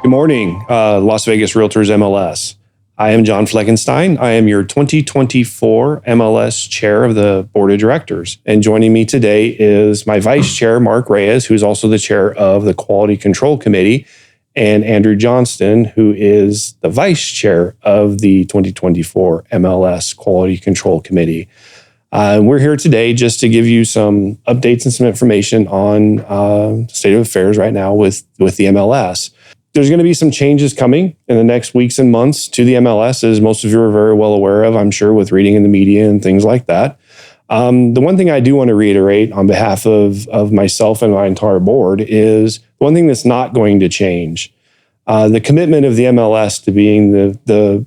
Good morning, Las Vegas Realtors MLS. I am John Fleckenstein. I am your 2024 MLS Chair of the Board of Directors. And joining me today is my Vice Chair, Mark Reyes, who's also the Chair of the Quality Control Committee, and Andrew Johnston, who is the Vice Chair of the 2024 MLS Quality Control Committee. We're here today just to give you some updates and some information on the state of affairs right now with the MLS. There's going to be some changes coming in the next weeks and months to the MLS, as most of you are very well aware of, I'm sure, with reading in the media and things like that. The one thing I do want to reiterate on behalf of myself and my entire board is one thing that's not going to change. The commitment of the MLS to being the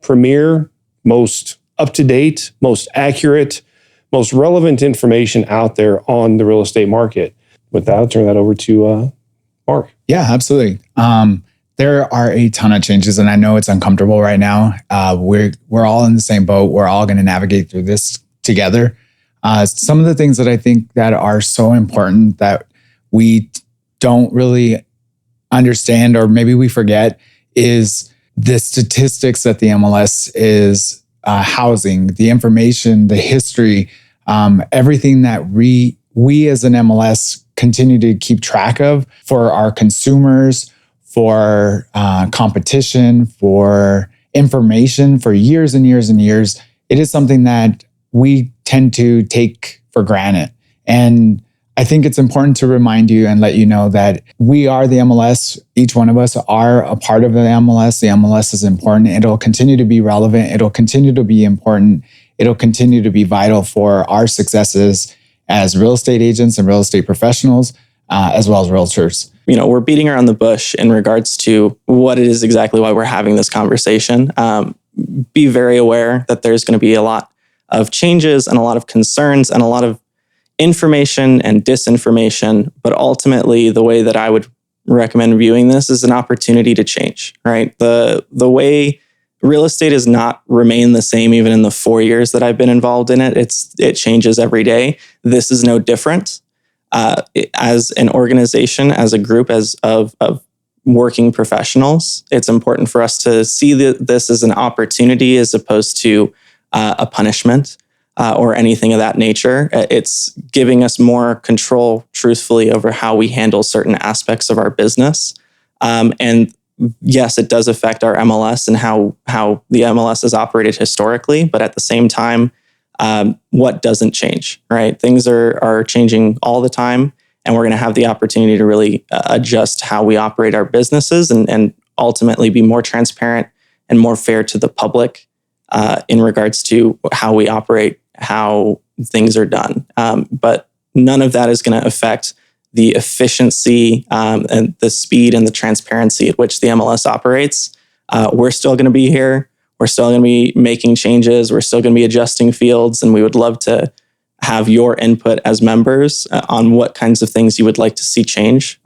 premier, most up-to-date, most accurate, most relevant information out there on the real estate market. With that, I'll turn that over to Mark. Yeah, absolutely. There are a ton of changes, and I know it's uncomfortable right now. We're all in the same boat. We're all going to navigate through this together. Some of the things that I think that are so important that we don't really understand, or maybe we forget, is the statistics that the MLS is housing, the information, the history, everything that we as an MLS continue to keep track of for our consumers, for competition, for information for years and years and years. It is something that we tend to take for granted. And I think it's important to remind you and let you know that we are the MLS. Each one of us are a part of the MLS. The MLS is important. It'll continue to be relevant. It'll continue to be important. It'll continue to be vital for our successes as real estate agents and real estate professionals, as well as realtors. You know, we're beating around the bush in regards to what it is exactly why we're having this conversation. Be very aware that there's going to be a lot of changes and a lot of concerns and a lot of information and disinformation. But ultimately, the way that I would recommend viewing this is an opportunity to change, right? The way real estate has not remained the same even in the 4 years that I've been involved in it. It changes every day. This is no different. As an organization, as a group, of working professionals, it's important for us to see this as an opportunity as opposed to a punishment or anything of that nature. It's giving us more control, truthfully, over how we handle certain aspects of our business. And yes, it does affect our MLS and how the MLS has operated historically, but at the same time, what doesn't change, right? Things are changing all the time, and we're going to have the opportunity to really adjust how we operate our businesses and ultimately be more transparent and more fair to the public in regards to how we operate, how things are done. But none of that is going to affect the efficiency and the speed and the transparency at which the MLS operates. We're still going to be here. We're still going to be making changes. We're still going to be adjusting fields. And we would love to have your input as members on what kinds of things you would like to see change.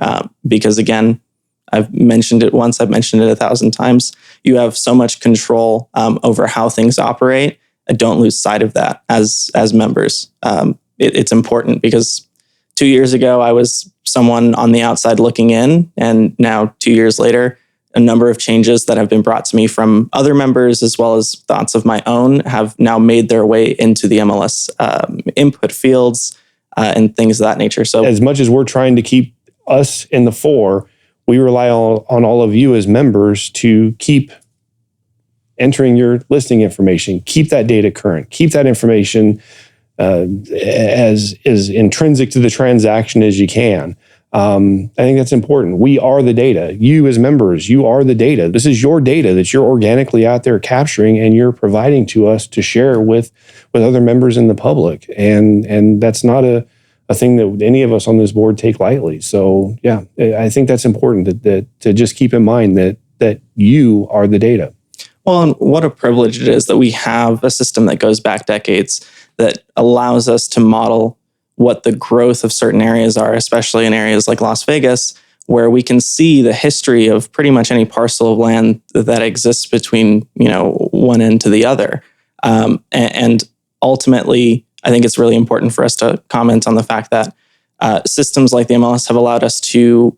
Because again, I've mentioned it once, I've mentioned it 1,000 times. You have so much control over how things operate. Don't lose sight of that as members. It's important because 2 years ago, I was someone on the outside looking in, and now 2 years later, a number of changes that have been brought to me from other members, as well as thoughts of my own, have now made their way into the MLS input fields and things of that nature. So, as much as we're trying to keep us in the fore, we rely on all of you as members to keep entering your listing information, keep that data current, keep that information as intrinsic to the transaction as you can. I think that's important. We are the data. You as members, you are the data. This is your data that you're organically out there capturing and you're providing to us to share with other members in the public. And that's not a thing that any of us on this board take lightly. So yeah, I think that's important that to just keep in mind that you are the data. Well, and what a privilege it is that we have a system that goes back decades that allows us to model what the growth of certain areas are, especially in areas like Las Vegas, where we can see the history of pretty much any parcel of land that exists between, one end to the other. And ultimately, I think it's really important for us to comment on the fact that systems like the MLS have allowed us to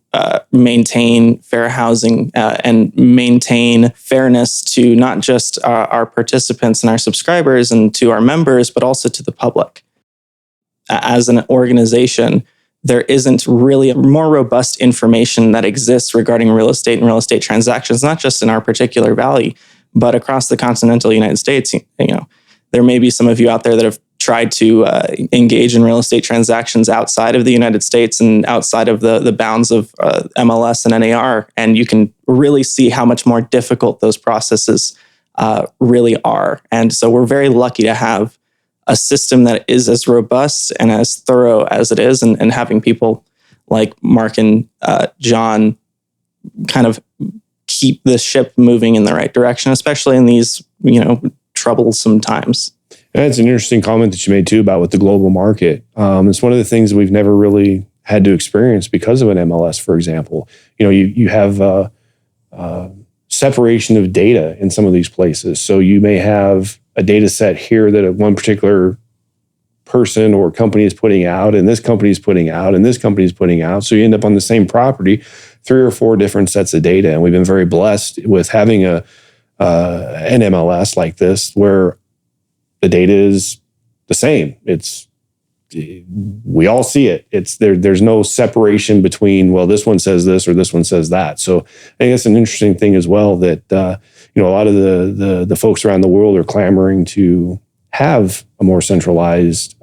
maintain fair housing and maintain fairness to not just our participants and our subscribers and to our members, but also to the public. As an organization, there isn't really a more robust information that exists regarding real estate and real estate transactions, not just in our particular valley, but across the continental United States. There may be some of you out there that have tried to engage in real estate transactions outside of the United States and outside of the bounds of MLS and NAR, and you can really see how much more difficult those processes really are. And so we're very lucky to have a system that is as robust and as thorough as it is, and having people like Mark and John kind of keep the ship moving in the right direction, especially in these, troublesome times. That's an interesting comment that you made too about with the global market. It's one of the things we've never really had to experience because of an MLS, for example. You have separation of data in some of these places. So you may have a data set here that one particular person or company is putting out, and this company is putting out, and this company is putting out. So you end up on the same property, 3 or 4 different sets of data. And we've been very blessed with having an MLS like this where the data is the same. We all see it. There's no separation between, well, this one says this or this one says that. So I think that's an interesting thing as well, that a lot of the folks around the world are clamoring to have a more centralized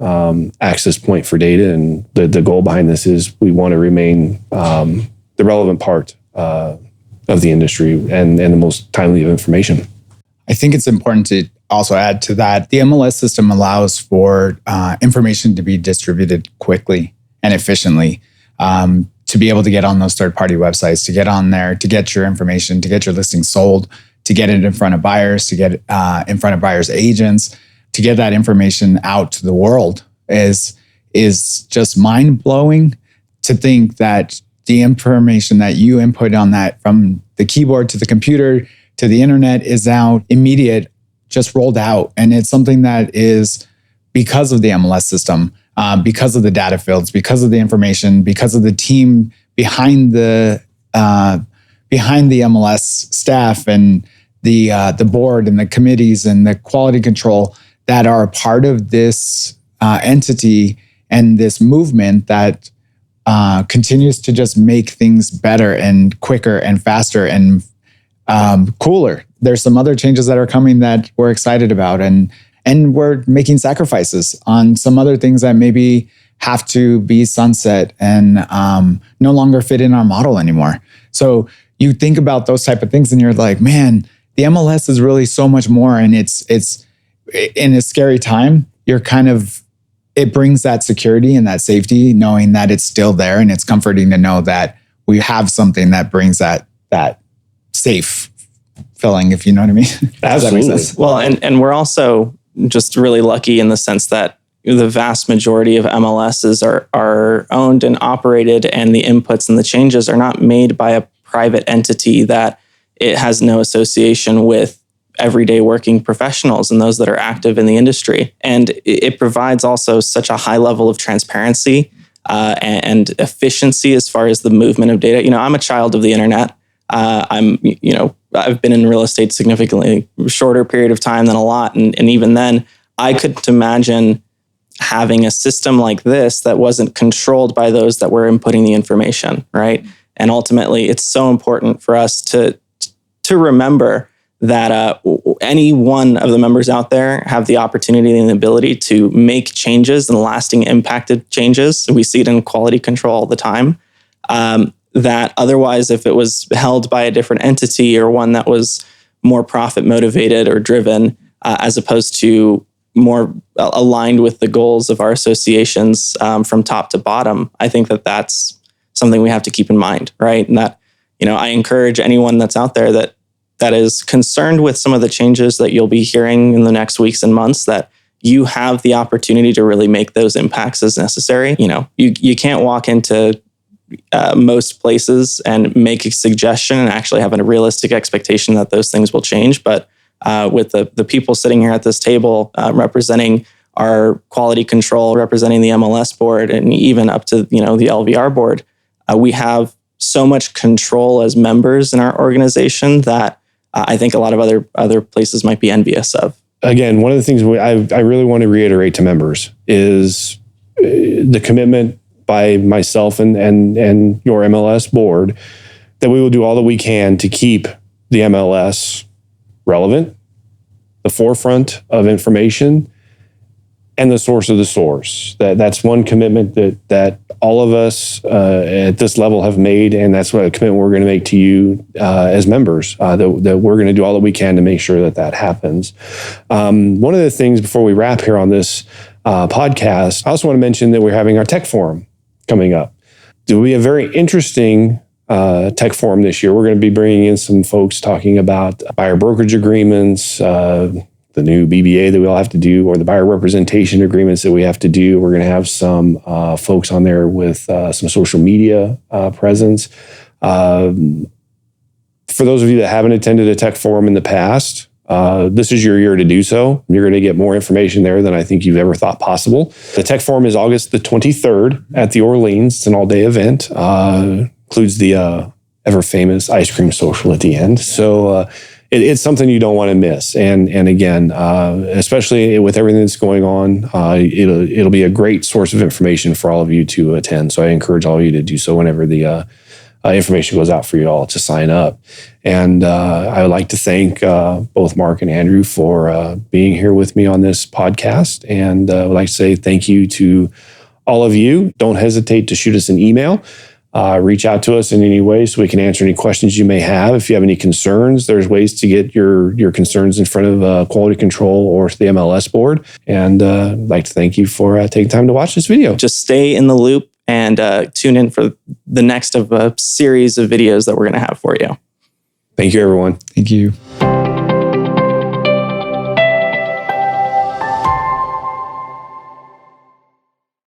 access point for data. And the goal behind this is we want to remain the relevant part of the industry and the most timely of information. I think it's important to also add to that, the MLS system allows for information to be distributed quickly and efficiently, to be able to get on those third-party websites, to get on there, to get your information, to get your listing sold, to get it in front of buyers, to get it in front of buyers' agents, to get that information out to the world is just mind-blowing to think that the information that you input on that from the keyboard to the computer to the internet is now immediate, just rolled out. And it's something that is because of the MLS system, because of the data fields, because of the information, because of the team behind the MLS staff and the board and the committees and the quality control that are a part of this entity and this movement that continues to just make things better and quicker and faster and cooler. There's some other changes that are coming that we're excited about, and we're making sacrifices on some other things that maybe have to be sunset and no longer fit in our model anymore. So you think about those type of things and you're like, man, the MLS is really so much more. And it's in a scary time, it brings that security and that safety, knowing that it's still there, and it's comforting to know that we have something that brings that safe feeling, if you know what I mean. Absolutely. Well, and we're also just really lucky in the sense that the vast majority of MLSs are owned and operated, and the inputs and the changes are not made by a private entity that it has no association with everyday working professionals and those that are active in the industry. And it provides also such a high level of transparency and efficiency as far as the movement of data. I'm a child of the internet. I've been in real estate significantly shorter period of time than a lot. And even then, I couldn't imagine having a system like this that wasn't controlled by those that were inputting the information, right? And ultimately, it's so important for us to remember that any one of the members out there have the opportunity and the ability to make changes and lasting impacted changes. We see it in quality control all the time. That otherwise, if it was held by a different entity or one that was more profit motivated or driven, as opposed to more aligned with the goals of our associations from top to bottom, I think that that's something we have to keep in mind, right? And that, I encourage anyone that's out there that is concerned with some of the changes that you'll be hearing in the next weeks and months, that you have the opportunity to really make those impacts as necessary. You can't walk into most places and make a suggestion and actually have a realistic expectation that those things will change. But with the people sitting here at this table representing our quality control representing the MLS board, and even up to, the LVR board, we have so much control as members in our organization that I think a lot of other places might be envious of. Again, one of the things I really want to reiterate to members is the commitment by myself and your MLS board that we will do all that we can to keep the MLS relevant, the forefront of information, and the source of the source. That's one commitment that all of us at this level have made, and that's what a commitment we're going to make to you as members, that we're going to do all that we can to make sure that happens. One of the things before we wrap here on this podcast, I also want to mention that we're having our tech forum coming up. It will be a very interesting tech forum this year. We're going to be bringing in some folks talking about buyer brokerage agreements, the new BBA that we all have to do, or the buyer representation agreements that we have to do. We're going to have some folks on there with some social media presence. For those of you that haven't attended a tech forum in the past, this is your year to do so. You're going to get more information there than I think you've ever thought possible. The tech forum is August the 23rd at the Orleans. It's an all-day event. Includes the ever famous ice cream social at the end. So it's something you don't want to miss. And again, especially with everything that's going on, it'll be a great source of information for all of you to attend. So I encourage all of you to do so whenever the information goes out for you all to sign up. And I would like to thank both Mark and Andrew for being here with me on this podcast. And I would like to say thank you to all of you. Don't hesitate to shoot us an email. Reach out to us in any way so we can answer any questions you may have. If you have any concerns, there's ways to get your concerns in front of quality control or the MLS board. And I'd like to thank you for taking time to watch this video. Just stay in the loop and tune in for the next of a series of videos that we're going to have for you. Thank you, everyone. Thank you.